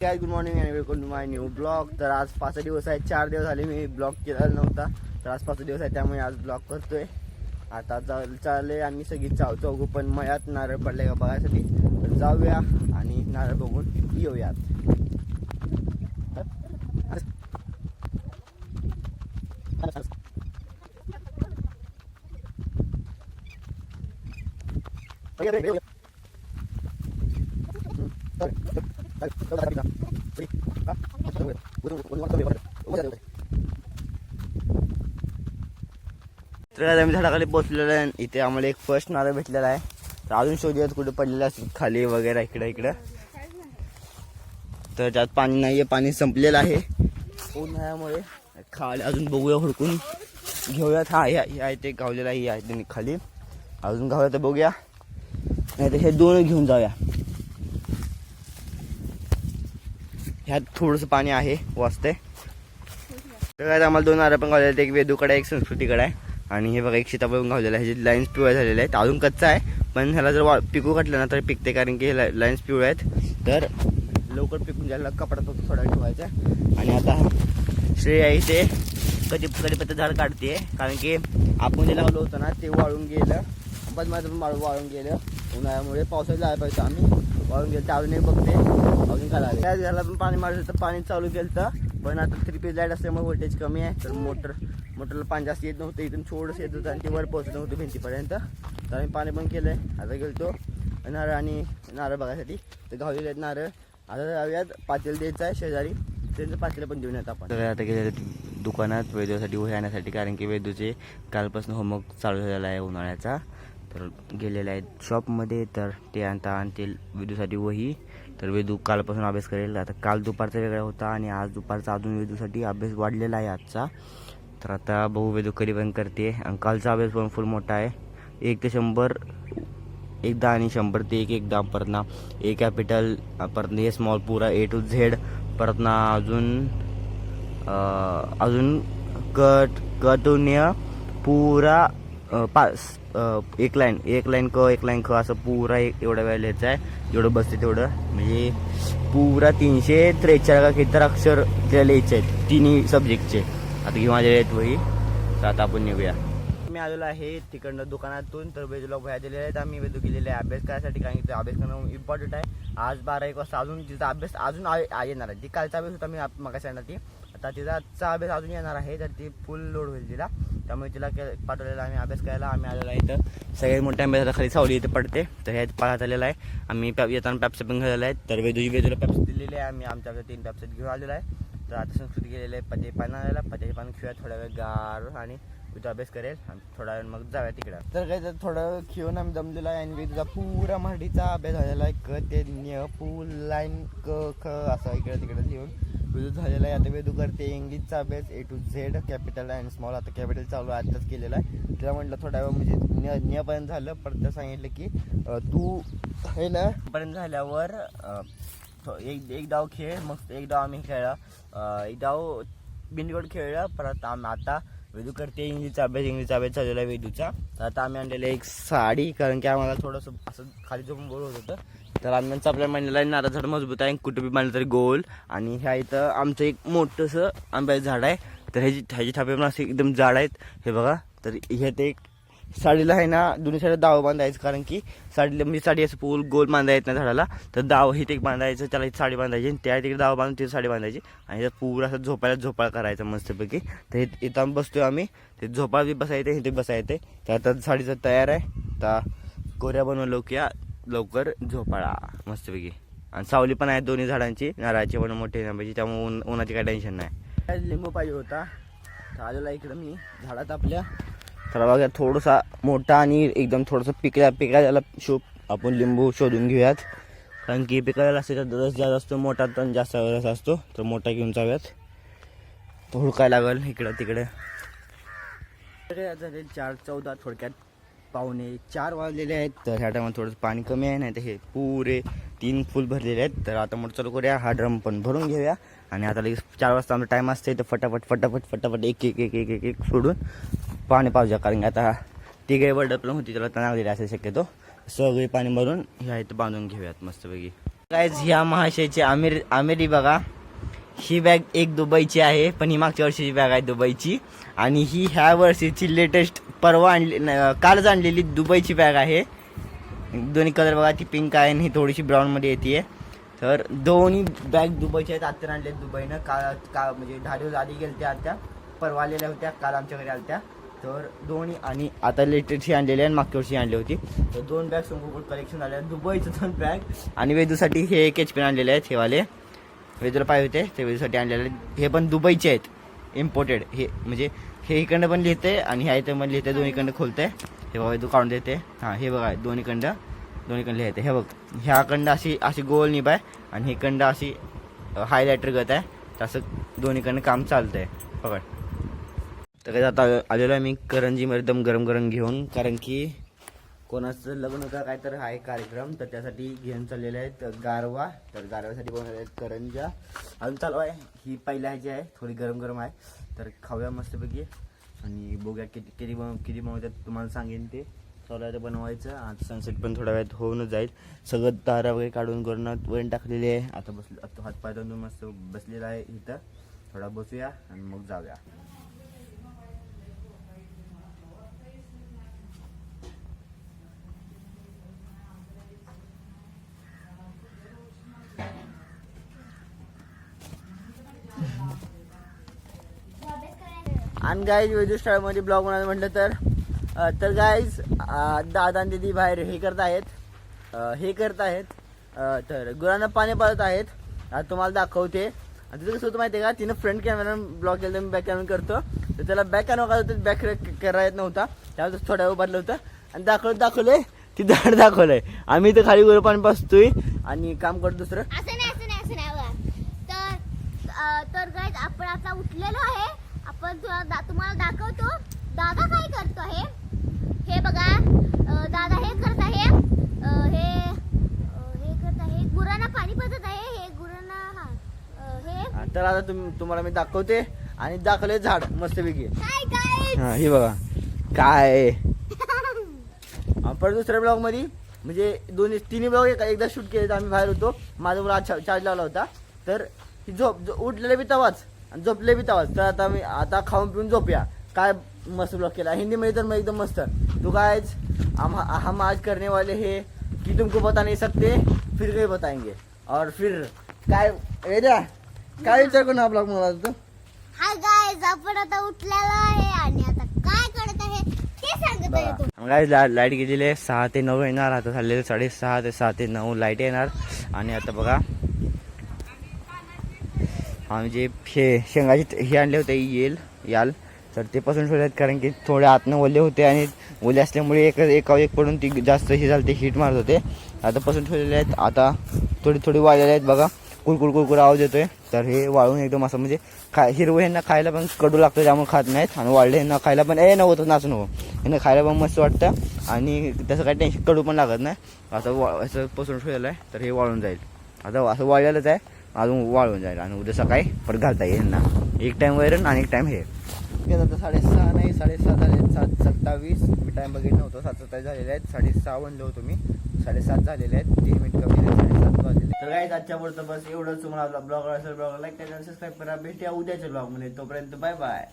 काय good morning आणि welcome to my new blog. तर आज 5 दिवस आहेत, 4 दिवस झाले मी ब्लॉग केलेला नव्हता. तर आज 5 दिवस आहे त्यामुळे आज ब्लॉग करतोय. आता चालले आम्ही सगळी चौघू पण मळ्यात नारळ पडले का बघायसाठी. तर जाऊया आणि नारळ बघून येऊयात. तर आम्ही झाडाखाली पोहोचलेलो आहे. इथे आम्हाला एक फर्स्ट नारळ भेटलेला आहे. तर अजून शोधूयात कुठे पडलेला असतात खाली वगैरे इकडं. तर त्यात पाणी नाहीये, पाणी संपलेलं आहे उन्हाळ्यामुळे. खाली अजून बघूया, हुडकून घेऊयात. हा आहे ते गावलेलं आहे, आहे ते खाली अजून गावलं तर बघूया, नाही तर हे दोन घेऊन जाऊया. ह्यात थोडंसं पाणी आहे वाजते. तर आम्हाला दोन नारळ पण गावलेले, एक वेदूकडे एक संस्कृतीकडे आहे. आणि हे बघा एक सीताफळ गावलेलं आहे. ह्याची लाईन्स पिवळ्या झालेल्या आहेत. अजून कच्चा आहे पण ह्याला जर पिकू घातलं ना तर पिकते, कारण की लाईन्स पिवळ्या आहेत. तर लवकर पिकून जायला कपडा फक्त थोडा ठेवायचा. आणि आता श्रेय आहे ते कढीपत्ता झाड काढते, कारण की आपण जे लावलं होतं ना ते वाळून गेलं. पण माझं पण वाळून गेलं उन्हाळ्यामुळे. पावसाळ्यात जायला पाहिजे आम्ही, वाळून गेलं. त्यावर नाही बघते अजून काढायला. त्या झाडाला पण पाणी मारलं तर पाणी चालू केलं तर, पण आता 3 फेज लाईट असल्यामुळे व्होल्टेज कमी आहे. तर मोटरला पाणी जास्त येत नव्हतं, इथून थोडंसं येत होतं आणि ते वर पोहोचत नव्हतं भिंतीपर्यंत. तर आम्ही पाणी पण केलं आहे. आता गेलो नारळ आणि नारळ बघायसाठी. तर गावलेले आहेत नारळ. आता जाऊयात, पातेल द्यायचं आहे शेजारी, त्यांचं पातेल पण देऊन येत आपण. तर आता गेले दुकानात वेदूसाठी वही आणण्यासाठी, कारण की वेदूचे कालपासून होमवर्क चालू झालेला आहे उन्हाळ्याचा. तर गेलेले आहेत शॉपमध्ये. तर ते आणतील वेदूसाठी वही. तर वेदू कालपासून अभ्यास करेल. आता काल दुपारचा वेगळा होता आणि आज दुपारचा अजून वेदूसाठी अभ्यास वाढलेला आहे आजचा. तर आता बहू वेदू कधी पण करते. आणि कालचा अभ्यास पण फुल मोठा आहे. 1 ते 100 एकदा आणि 100 ते 1 एकदा. परत ना ए कॅपिटल, परत ए स्मॉल पूरा A to Z. परत ना अजून कटुन्य पूरा एक लाईन क असं पुरा एवढा वेळ लिहायचं आहे. जेवढं बसते तेवढं, म्हणजे पुरा 343 का किती अक्षर लिहायचे आहेत तिन्ही सब्जेक्टचे. आता घेऊन आलेले आहेत वही. तर आता आपण निघूया. मी आलेलो आहे तिकडनं दुकानातून. तर वेदूला वह्या दिलेल्या आहेत. आम्ही वेदू गेलेले आहे अभ्यास करायसाठी, कारण की अभ्यास करणं इम्पॉर्टंट आहे. आज 12-1 वाजता अजून तिचा अभ्यास अजून येणार आहे. ती कालचा अभ्यास होता मी मागाशी आणला ती. आता तिचा आजचा अभ्यास अजून येणार आहे. तर ती फुल लोड होईल तिला, त्यामुळे तिला पाठवलेला आम्ही अभ्यास करायला. आम्ही आलेला आहे इथं सगळ्यात मोठ्या आंब्याच्या खाली सावली इथे पडते. तर ह्यात पाहत आलेला आहे. आम्ही येताना पॅप्स पण घेतलेला आहे. तर वेदूला पॅप्स दिलेले आहे. आम्ही आमच्याकडे 3 पॅप्स घेऊन आलेला आहे. तर आता संस्कृती गेलेले आहे पते पाणी आणायला. पत्याचे पाणी खेळूया थोडा वेळ गार, आणि विदू अभ्यास करेल आणि थोडा वेळ मग जाऊया तिकडं. तर काय तर थोडा वेळ खेळून आम्ही जमलेला आहे. आणि विदूचा पुरा मराठीचा अभ्यास झालेला आहे. क ते न्य फुल लाईन क ख असं इकडे तिकडे लिहून वेदू झालेला आहे. आता वेदू करते इंग्लिशचा अभ्यास A to Z, capital and small. आता कॅपिटल चालू आहे, आत्ताच केलेला आहे. तिला म्हटलं थोडा वेळ म्हणजे न्यपर्यंत झालं, परत त्या सांगितलं की तू हे ना पर्यंत झाल्यावर एक डाव खेळ. मग एक डाव आम्ही खेळला, एक डाव बिंदगड खेळला. परत आता वेदू करते इंग्लिशचा अभ्यास चाललेला आहे वेदूचा. तर आता आम्ही आणलेलं एक साडी, कारण की आम्हाला थोडंसं असं खाली झोपून बोल होत होतं. तर आम्ही आपल्या मांडलेला आहे. नारळ झाड मजबूत आहे, कुठे बी बांधलं तरी गोल. आणि ह्या इथं आमचं एक मोठंसं आंब्याचं झाड आहे. तर ह्याची थापे पण असे एकदम जाड आहेत, हे बघा. तर ह्यात एक साडीला आहे ना दोन्ही साईड दाव बांधायचं, कारण की साडीला म्हणजे साडी असं पूल गोल बांधायला येत नाही झाडाला. तर दाव हे ते बांधायचं, त्याला इथे साडी बांधायची, त्या तिकडे दाव बांधून तिथे साडी बांधायची. आणि पूर्ण असं झोपाळ करायचं मस्तपैकी. तर इथं आम्ही बसतोय आम्ही. ते झोपाळ बी बसायचे, इथे बसायचे. तर आता साडीचं तयार आहे. तर कोऱ्या बनवलं की लवकर झोपाळा मस्तपैकी. आणि सावली पण आहे दोन्ही झाडांची, नारळाची पण मोठी आंब्याची, त्यामुळे उन्हाची काही टेन्शन नाही. लिंबू पाहिजे होता. तर आलेला इकडं मी झाडात आपल्या. तर बघा थोडासा मोठा आणि एकदम थोडंसं पिकायला आपण लिंबू शोधून घेऊयात, कारण की पिकायला असते तर रस जास्त असतो, मोठा तर जास्त रस असतो. तर मोठा घेऊन जाऊयात. तर हुडकाय लागेल इकडं तिकडे. तर 4:14 थोडक्यात 3:45 वाजलेले आहेत. तर ह्या टायमात थोडंसं पाणी कमी आहे, नाही तर हे पुरे 3 फुल भरलेले आहेत. तर आता मोठं चालू करूया, हा ड्रम पण भरून घेऊया. आणि आता लगेच 4 वाजता आमचा टाईम असते. तर फटाफट एक सोडून पाणी पाहूया, कारण की आता ती काही वर्ड पण होती त्याला तणाव दिला असेल शक्यतो. सगळे पाणी भरून ह्या इथं बांधून घेऊयात मस्तपैकी. गाईज ह्या महाशयची आमिरी बघा, ही बॅग एक दुबईची आहे, पण ही मागच्या वर्षीची बॅग आहे दुबईची. आणि ही ह्या वर्षीची लेटेस्ट परवा कालच आणलेली दुबईची बॅग आहे. दोन्ही कलर बघा, ती पिंक आहे आणि ही थोडीशी ब्राऊनमध्ये येते. तर दोन्ही बॅग दुबईच्या आहेत, आत्ता आणल्या दुबईनं. का म्हणजे 10 दिवस आधी गेल्या त्या, परवा आलेल्या होत्या, काल आमच्याकडे आल्या. तर दोन्ही आणि आता लेटेस्ट ही आणलेली आहे, मागच्या वर्षी आणली होती. तर 2 बॅग संपूर्ण कलेक्शन आले दुबईचं 2 बॅग. आणि वेदूसाठी हे एक HP आणलेले आहेत, हे वाले वेदूला पाहिजे होते ते वेदूसाठी आणलेले आहेत. हे पण दुबईचे आहेत, इम्पोर्टेड. हे म्हणजे हे इकडनं पण लिहिते आणि ह्या इथं पण लिहिते, दोन्हीकडनं खोलते. हे बघा वेदू काढून देते. हां हे बघा दोन्हीकडं लिहायचं. हे बघ ह्याकडं अशी गोल निभ आहे आणि ही कंड अशी हायलायटर गत आहे. तसं दोन्हीकडनं काम चालतंय बघा. तर काय आता आलेलो आहे मी करंजीमध्ये एकदम गरम घेऊन, कारण की कोणाचं लग्न का काय तर आहे कार्यक्रम, तर त्यासाठी घेऊन चाललेले आहेत गारवा. तर गारव्यासाठी बनवलेले आहेत करंजा. अजून चालू आहे, ही पहिल्या ह्याची आहे, थोडी गरम आहे. तर खाऊया मस्तपैकी आणि बघूया किती बनवतात तुम्हाला सांगेन. ते चालू आहे बनवायचं. आता सनसेट पण थोड्या वेळात होऊनच जाईल. सगळं तारा वगैरे काढून गरणात वण टाकलेली आहे. आता हातपाय धुवून मस्त बसलेला आहे इथं. थोडा बसूया आणि मग जाऊया. आणि गाईज वेदू स्टाईलमध्ये ब्लॉग बनायचं म्हटलं तर गाईज दादा आणि दीदी बाहेर हे करत आहेत. तर गुरांना पाणी पाजत आहेत. आता तुम्हाला दाखवते. आणि तिथं कसं होतं माहिती आहे का, तिनं फ्रंट कॅमेरा ब्लॉग केलं तर मी बॅक कॅमेरा करतो. तर त्याला बॅक कॅमेरा होतं, बॅक करायला येत नव्हता. त्यावेळेस थोड्या वेळ उभारलं होतं आणि दाखवलंय ती झाड दाखवलंय. आम्ही इथं खाली गुरं पाणी पाजतोय आणि काम करतो दुसरं. तर गाईज आपण आता उठलेलो आहे. आपण तुम्हाला दाखवतो दादा काय करतो आहे. हे बघा दादा हे करत आहे, हे करत आहे, गुरांना पाणी पाजत आहे. हे गुरांना हे तर आता तुम्हाला मी दाखवते आणि दाखवले झाड मस्तपैकी. हाय गाईज, हा हे बघा काय. परत दुसऱ्या ब्लॉग मध्ये म्हणजे तिन्ही ब्लॉग एकदा शूट केले. आम्ही बाहेर होतो, माझा मुला चार्ज लावला होता. तर ही उठलेले बी तवाच आणि झोपले बी तवाच. तर आता खाऊन पिऊन झोपूया. काय मस्त ब्लॉग केला हिंदीमध्ये, तर मग एकदम मस्त. तो गाइज हम आज करने वाले हैं कि तुमको बता नहीं सकते, फिर कहीं बताएंगे. और फिर काय विचार करून हा ब्लॉग मला तो. हाय गाईज, आपण आता उठलेलो आहे आणि आता काय करत आहे ते सांगत आहे तो. गाईज लाईट गेलेली आहे. 6 ते 9 येणार. आता झालेले 6:30 ते 6 ते 9 लाईट येणार. आणि आता बघा म्हणजे हे शेंगाचे हे आणले होते याल, तर ते पासून ठेवले आहेत, कारण की थोडे आतनं ओले होते आणि ओले असल्यामुळे एक पडून ती जास्त हे झालं, ते हीट मारत होते. आता पासून ठेवलेले आहेत. आता थोडी वाळलेले आहेत बघा. कुरकुर आवाज येतोय. तर हे वाळून एकदम असं म्हणजे हिरवं ह्यांना खायला पण कडू लागतं, त्यामुळे खात नाहीत. आणि वाळले ह्यांना खायला पण नव्हतं नाचू नको, ह्यांना खायला पण मस्त वाटतं आणि त्याचं काही टेन्शन कडू पण लागत नाही. आता असं पसरून ठेवलेलं आहे, तर हे वाळून जाईल. आता असं वाळलेलंच आहे, अजून वाळून जाईल आणि उद्या सकाळी परत घालता येईल ना. एक टाइम वैरण आणि एक टाइम हे. आता 6:30 नाही 7:30 झाले, 7:27. मी टाइम बघितलं नव्हतं, 7:27 झालेले आहेत. 6:30 म्हणलं होतो मी, 7:30 झालेले आहेत. 3 मिनिट कमी झाले, 7:30 वाजलेले. तर गाईज आजच्या पुरतं बस एवढंच. तुम्हाला ब्लॉग असेल, ब्लॉग लाईक करा, सबस्क्राईब करा. भेटूया उद्याच्या ब्लॉग मध्ये. तोपर्यंत बाय बाय.